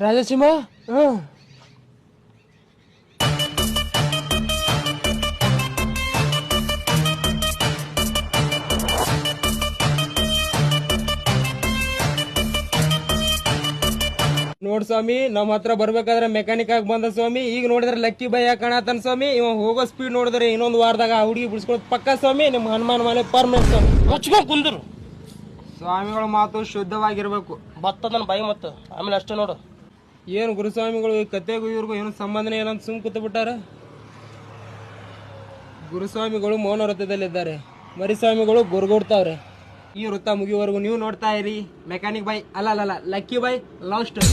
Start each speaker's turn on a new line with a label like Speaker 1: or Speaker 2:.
Speaker 1: ರಾಜಸಿಂಹ ನೋಡ್ ಸ್ವಾಮಿ ನಮ್ಮ ಹತ್ರ ಬರ್ಬೇಕಾದ್ರೆ ಮೆಕ್ಯಾನಿಕ್ ಆಗಿ ಬಂದ ಸ್ವಾಮಿ. ಈಗ ನೋಡಿದ್ರೆ ಲಕ್ಕಿ ಬೈ ಕಾಣತಾನ ಸ್ವಾಮಿ. ಇವ ಹೋಗೋ ಸ್ಪೀಡ್ ನೋಡಿದ್ರೆ ಇನ್ನೊಂದು ವಾರದಾಗ ಆ ಹುಡುಗಿ ಬಿಡಿಸ್ಕೊಳ್ಳೋದು ಪಕ್ಕ ಸ್ವಾಮಿ. ನಿಮ್ಮ ಹನುಮಾನ್ ಮನೆ ಪರ್ಮನೆಂಟ್ ಸ್ವಾಮಿ.
Speaker 2: ಮುಚ್ಕೊಂಡ್ ಕುಂದ್ರು
Speaker 1: ಸ್ವಾಮಿಗಳ ಮಾತು ಶುದ್ಧವಾಗಿರ್ಬೇಕು.
Speaker 2: ಬತ್ತದನ್ ಬಾಯಿ ಮತ್ತ ಆಮೇಲೆ ಅಷ್ಟೇ ನೋಡು.
Speaker 1: ಏನು ಗುರುಸ್ವಾಮಿಗಳು ಈ ಕತೆಗೂ ಇವ್ರಿಗೂ ಏನು ಸಂಬಂಧನೇ ಏನಂತ ಸುಮ್ ಕೂತು ಬಿಟ್ಟಾರ. ಗುರುಸ್ವಾಮಿಗಳು ಮೌನ ವೃತ್ತದಲ್ಲಿದ್ದಾರೆ, ಮರಿಸ್ವಾಮಿಗಳು ಗುರುಗುಡ್ತಾವ್ರೆ. ಈ ವೃತ್ತ ಮುಗಿಯುವವರೆಗೂ ನೀವು ನೋಡ್ತಾ ಇರಿ ಮೆಕ್ಯಾನಿಕ್ ಬೈ ಅಲ್ಲ ಲಕ್ಕಿ ಬೈ ಲವ್ ಸ್ಟೋರಿ.